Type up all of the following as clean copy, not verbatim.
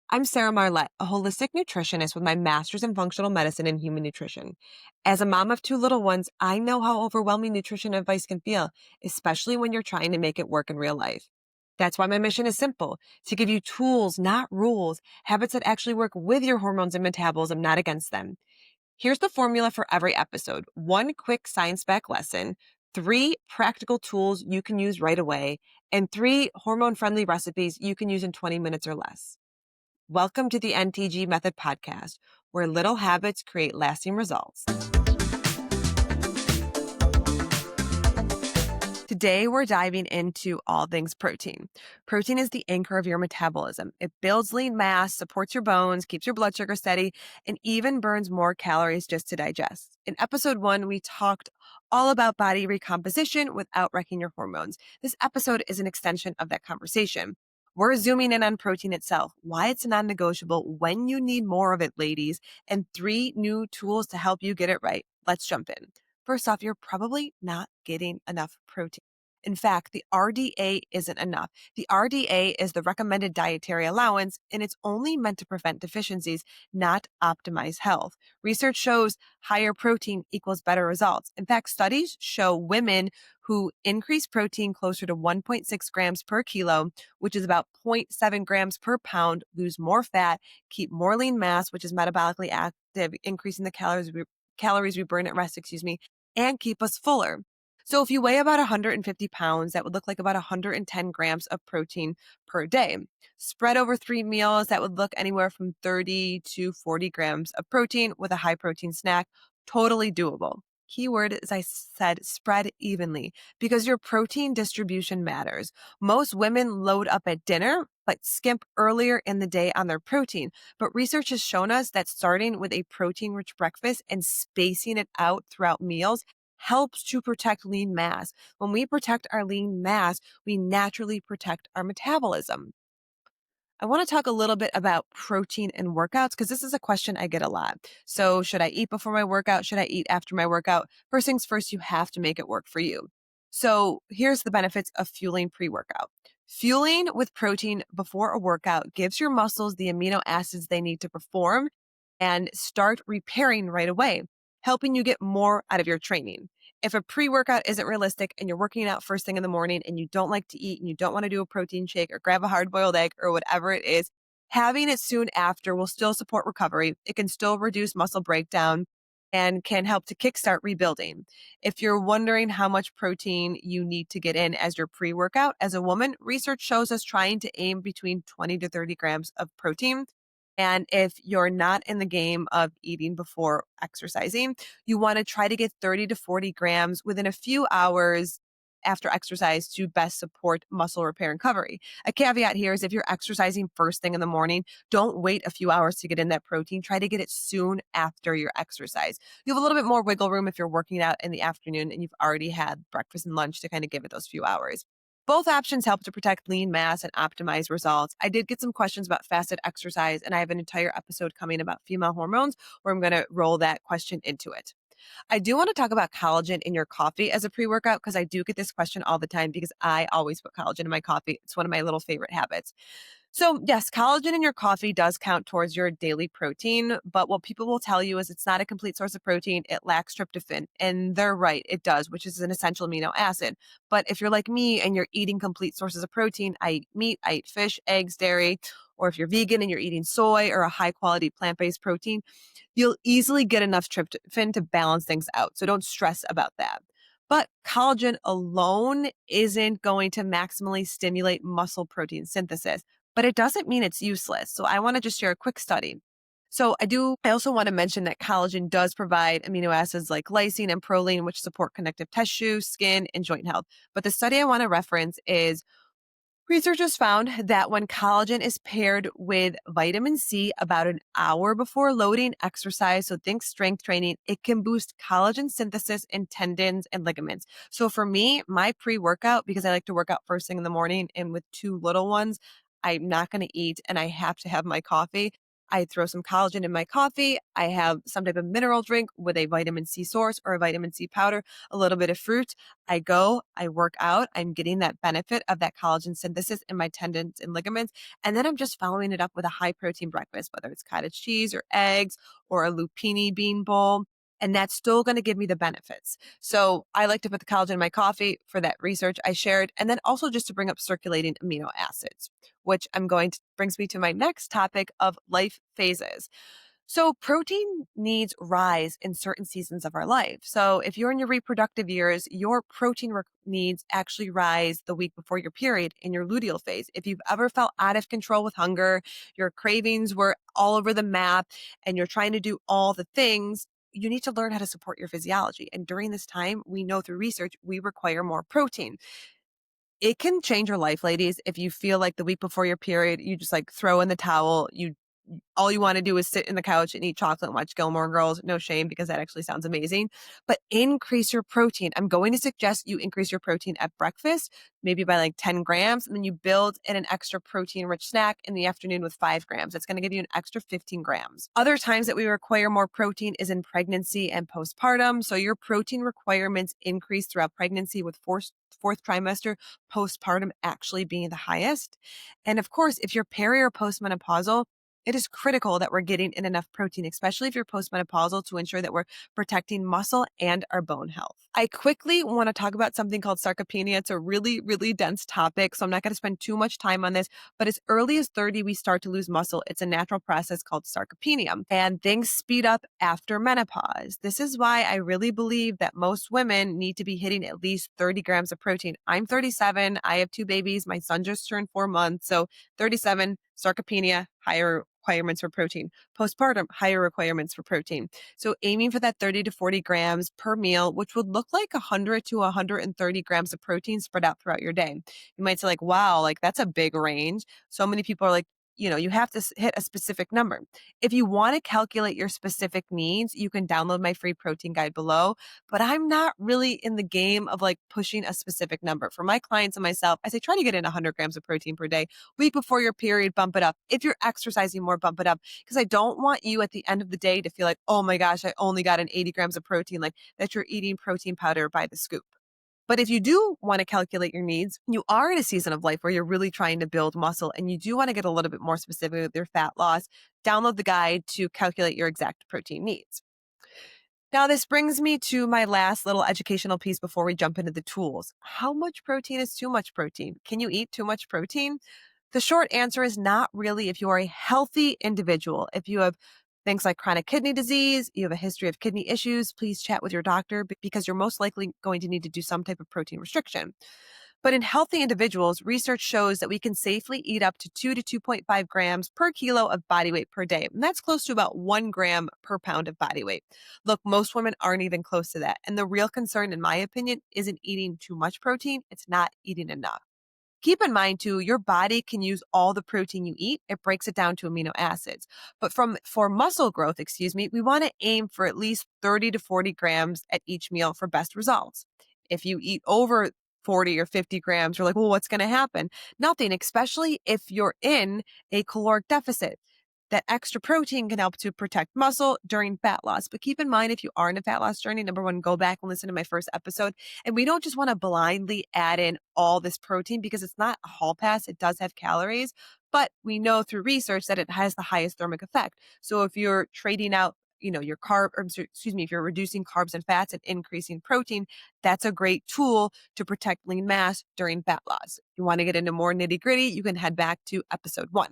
I'm Sarah Marlette, a holistic nutritionist with my master's in functional medicine and human nutrition. As a mom of two little ones, I know how overwhelming nutrition advice can feel, especially when you're trying to make it work in real life. That's why my mission is simple to give you tools, not rules, habits that actually work with your hormones and metabolism, not against them. Here's the formula for every episode: one quick science back lesson, three practical tools you can use right away, and three hormone friendly recipes you can use in 20 minutes or less. Welcome to the NTG Method Podcast, where little habits create lasting results. Today, we're diving into all things protein. Protein is the anchor of your metabolism. It builds lean mass, supports your bones, keeps your blood sugar steady, and even burns more calories just to digest. In episode 1, we talked all about body recomposition without wrecking your hormones. This episode is an extension of that conversation. We're zooming in on protein itself, why it's non-negotiable, when you need more of it, ladies, and 3 new tools to help you get it right. Let's jump in. First off, you're probably not getting enough protein. In fact, the RDA isn't enough. The RDA is the recommended dietary allowance, and it's only meant to prevent deficiencies, not optimize health. Research shows higher protein equals better results. In fact, studies show women who increase protein closer to 1.6 grams per kilo, which is about zero point 0.7 grams per pound, lose more fat, keep more lean mass, which is metabolically active, increasing the calories we burn at rest, and keep us fuller. So if you weigh about 150 pounds, that would look like about 110 grams of protein per day. Spread over 3 meals, that would look anywhere from 30 to 40 grams of protein with a high protein snack. Totally doable. Keyword, as I said, spread evenly because your protein distribution matters. Most women load up at dinner, but skimp earlier in the day on their protein. But research has shown us that starting with a protein rich breakfast and spacing it out throughout meals helps to protect lean mass. When we protect our lean mass, we naturally protect our metabolism. I want to talk a little bit about protein and workouts because this is a question I get a lot. So, should I eat before my workout? Should I eat after my workout? First things first, you have to make it work for you. So, here's the benefits of fueling pre workout. Fueling with protein before a workout gives your muscles the amino acids they need to perform and start repairing right away, helping you get more out of your training. If a pre workout isn't realistic and you're working out first thing in the morning and you don't like to eat and you don't want to do a protein shake or grab a hard boiled egg or whatever it is, having it soon after will still support recovery. It can still reduce muscle breakdown and can help to kickstart rebuilding. If you're wondering how much protein you need to get in as your pre workout, as a woman, research shows us trying to aim between 20 to 30 grams of protein. And if you're not in the game of eating before exercising, you want to try to get 30 to 40 grams within a few hours after exercise to best support muscle repair and recovery. A caveat here is if you're exercising first thing in the morning, don't wait a few hours to get in that protein. Try to get it soon after your exercise. You have a little bit more wiggle room if you're working out in the afternoon and you've already had breakfast and lunch to kind of give it those few hours. Both options help to protect lean mass and optimize results. I did get some questions about fasted exercise, and I have an entire episode coming about female hormones where I'm going to roll that question into it. I do want to talk about collagen in your coffee as a pre workout because I do get this question all the time because I always put collagen in my coffee. It's one of my little favorite habits. So, yes, collagen in your coffee does count towards your daily protein, but what people will tell you is it's not a complete source of protein. It lacks tryptophan. And they're right, it does, which is an essential amino acid. But if you're like me and you're eating complete sources of protein, I eat meat, I eat fish, eggs, dairy, or if you're vegan and you're eating soy or a high quality plant based protein, you'll easily get enough tryptophan to balance things out. So don't stress about that. But collagen alone isn't going to maximally stimulate muscle protein synthesis, but it doesn't mean it's useless. So I want to just share a quick study. I also want to mention that collagen does provide amino acids like lysine and proline, which support connective tissue, skin, and joint health. But the study I want to reference is researchers found that when collagen is paired with vitamin C about an hour before loading exercise, so think strength training, it can boost collagen synthesis in tendons and ligaments. So for me, my pre-workout, because I like to work out first thing in the morning and with two little ones, I'm not going to eat and I have to have my coffee. I throw some collagen in my coffee. I have some type of mineral drink with a vitamin C source or a vitamin C powder, a little bit of fruit. I go, I work out. I'm getting that benefit of that collagen synthesis in my tendons and ligaments. And then I'm just following it up with a high protein breakfast, whether it's cottage cheese or eggs or a lupini bean bowl. And that's still going to give me the benefits. So I like to put the collagen in my coffee for that research I shared. And then also just to bring up circulating amino acids, which brings me to my next topic of life phases. So, protein needs rise in certain seasons of our life. So, if you're in your reproductive years, your needs actually rise the week before your period in your luteal phase. If you've ever felt out of control with hunger, your cravings were all over the map, and you're trying to do all the things, you need to learn how to support your physiology. And during this time, we know through research, we require more protein. It can change your life, ladies, if you feel like the week before your period, you just like throw in the towel, you all you want to do is sit in the couch and eat chocolate and watch Gilmore Girls. No shame, because that actually sounds amazing. But increase your protein. I'm going to suggest you increase your protein at breakfast, maybe by like 10 grams, and then you build in an extra protein rich snack in the afternoon with 5 grams. That's going to give you an extra 15 grams. Other times that we require more protein is in pregnancy and postpartum. So your protein requirements increase throughout pregnancy with fourth trimester, postpartum actually being the highest. And of course, if you're peri or postmenopausal, it is critical that we're getting in enough protein, especially if you're postmenopausal, to ensure that we're protecting muscle and our bone health. I quickly want to talk about something called sarcopenia. It's a really, really dense topic, so I'm not going to spend too much time on this, but as early as 30, we start to lose muscle. It's a natural process called sarcopenia, and things speed up after menopause. This is why I really believe that most women need to be hitting at least 30 grams of protein. I'm 37. I have 2 babies. My son just turned 4 months. So 37, sarcopenia, higher requirements for protein. Postpartum, higher requirements for protein. So aiming for that 30 to 40 grams per meal, which would look like 100 to 130 grams of protein spread out throughout your day. You might say like, wow, like that's a big range. So many people are like, you have to hit a specific number. If you want to calculate your specific needs, you can download my free protein guide below. But I'm not really in the game of like pushing a specific number. For my clients and myself, I say try to get in 100 grams of protein per day. Week before your period, bump it up. If you're exercising more, bump it up. Because I don't want you at the end of the day to feel like, oh my gosh, I only got an 80 grams of protein, like that you're eating protein powder by the scoop. But if you do want to calculate your needs, you are in a season of life where you're really trying to build muscle and you do want to get a little bit more specific with your fat loss, download the guide to calculate your exact protein needs. Now, this brings me to my last little educational piece before we jump into the tools. How much protein is too much protein? Can you eat too much protein? The short answer is not really. If you are a healthy individual. If you have things like chronic kidney disease, you have a history of kidney issues, please chat with your doctor because you're most likely going to need to do some type of protein restriction. But in healthy individuals, research shows that we can safely eat up to 2 to 2.5 grams per kilo of body weight per day. And that's close to about 1 gram per pound of body weight. Look, most women aren't even close to that. And the real concern, in my opinion, isn't eating too much protein, it's not eating enough. Keep in mind too, your body can use all the protein you eat. It breaks it down to amino acids. But for muscle growth, we want to aim for at least 30 to 40 grams at each meal for best results. If you eat over 40 or 50 grams, you're like, well, what's going to happen? Nothing, especially if you're in a caloric deficit. That extra protein can help to protect muscle during fat loss. But keep in mind, if you are in a fat loss journey, number one, go back and listen to my first episode. And we don't just want to blindly add in all this protein because it's not a hall pass. It does have calories, but we know through research that it has the highest thermic effect. So if you're trading out, your if you're reducing carbs and fats and increasing protein, that's a great tool to protect lean mass during fat loss. If you want to get into more nitty gritty, you can head back to episode 1.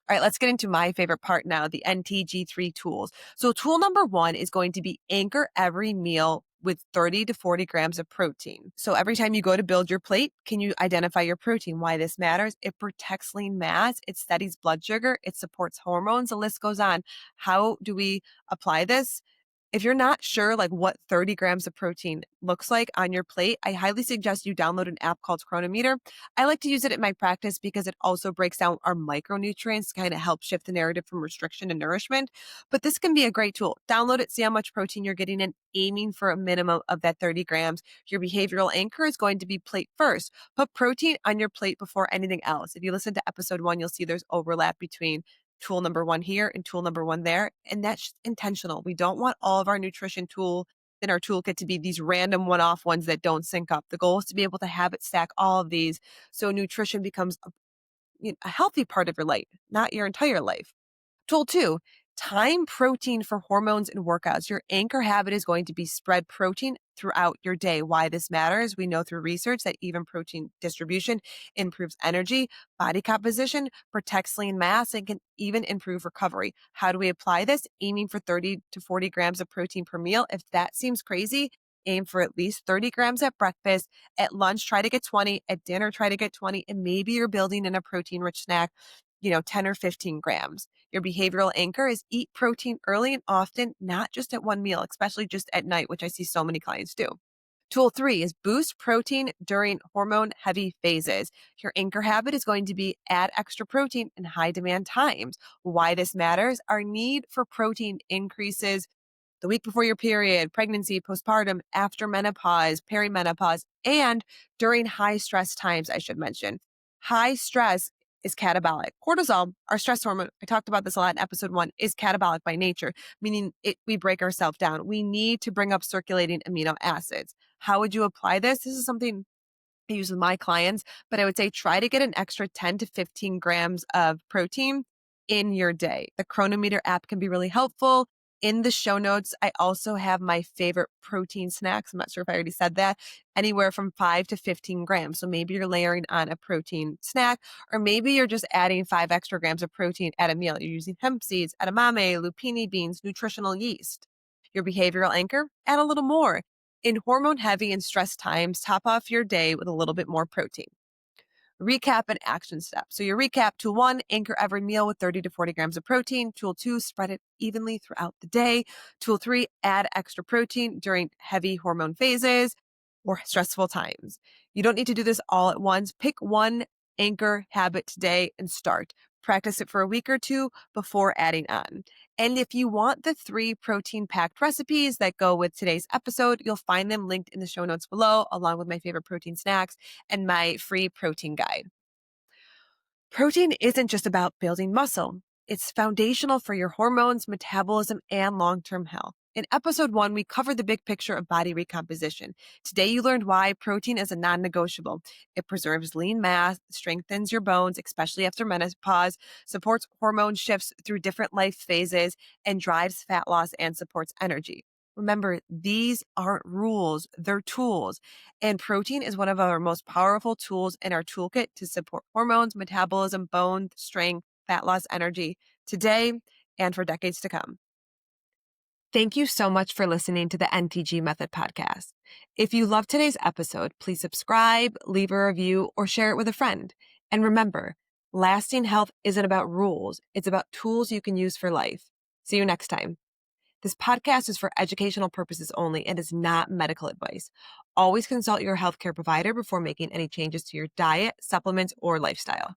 All right, let's get into my favorite part now, the NTG3 tools. So tool number 1 is going to be anchor every meal with 30 to 40 grams of protein. So every time you go to build your plate, can you identify your protein? Why this matters? It protects lean mass. It steadies blood sugar. It supports hormones. The list goes on. How do we apply this? If you're not sure like what 30 grams of protein looks like on your plate, I highly suggest you download an app called Chronometer. I like to use it in my practice because it also breaks down our micronutrients to kind of help shift the narrative from restriction to nourishment. But this can be a great tool. Download it, see how much protein you're getting in, aiming for a minimum of that 30 grams. Your behavioral anchor is going to be plate first. Put protein on your plate before anything else. If you listen to episode 1, you'll see there's overlap between tool number one here and tool number one there. And that's intentional. We don't want all of our nutrition tool in our toolkit to be these random one-off ones that don't sync up. The goal is to be able to habit stack all of these so nutrition becomes a healthy part of your life, not your entire life. Tool two, time protein for hormones and workouts. Your anchor habit is going to be spread protein throughout your day. Why this matters, we know through research that even protein distribution improves energy, body composition, protects lean mass, and can even improve recovery. How do we apply this? Aiming for 30 to 40 grams of protein per meal. If that seems crazy, aim for at least 30 grams at breakfast. At lunch, try to get 20. At dinner, try to get 20. And maybe you're building in a protein rich snack, 10 or 15 grams. Your behavioral anchor is eat protein early and often, not just at one meal, especially just at night, which I see so many clients do. Tool three is boost protein during hormone heavy phases. Your anchor habit is going to be add extra protein in high demand times. Why this matters? Our need for protein increases the week before your period, pregnancy, postpartum, after menopause, perimenopause, and during high stress times, I should mention. High stress is catabolic. Cortisol, our stress hormone, I talked about this a lot in episode 1, is catabolic by nature, meaning we break ourselves down. We need to bring up circulating amino acids. How would you apply this? This is something I use with my clients, but I would say try to get an extra 10 to 15 grams of protein in your day. The Chronometer app can be really helpful. In the show notes, I also have my favorite protein snacks. I'm not sure if I already said that, anywhere from 5 to 15 grams. So maybe you're layering on a protein snack, or maybe you're just adding 5 extra grams of protein at a meal. You're using hemp seeds, edamame, lupini beans, nutritional yeast. Your behavioral anchor, add a little more. In hormone heavy and stress times, top off your day with a little bit more protein. Recap and action steps. So your recap: tool one, anchor every meal with 30 to 40 grams of protein. Tool two, spread it evenly throughout the day. Tool three, add extra protein during heavy hormone phases or stressful times. You don't need to do this all at once. Pick one anchor habit today and start. Practice it for a week or two before adding on. And if you want the 3 protein packed recipes that go with today's episode, you'll find them linked in the show notes below, along with my favorite protein snacks and my free protein guide. Protein isn't just about building muscle. It's foundational for your hormones, metabolism, and long-term health. In episode 1, we covered the big picture of body recomposition. Today, you learned why protein is a non-negotiable. It preserves lean mass, strengthens your bones, especially after menopause, supports hormone shifts through different life phases, and drives fat loss and supports energy. Remember, these aren't rules, they're tools. And protein is one of our most powerful tools in our toolkit to support hormones, metabolism, bone strength, fat loss, energy today and for decades to come. Thank you so much for listening to the NTG Method podcast. If you loved today's episode, please subscribe, leave a review, or share it with a friend. And remember, lasting health isn't about rules, it's about tools you can use for life. See you next time. This podcast is for educational purposes only and is not medical advice. Always consult your healthcare provider before making any changes to your diet, supplements, or lifestyle.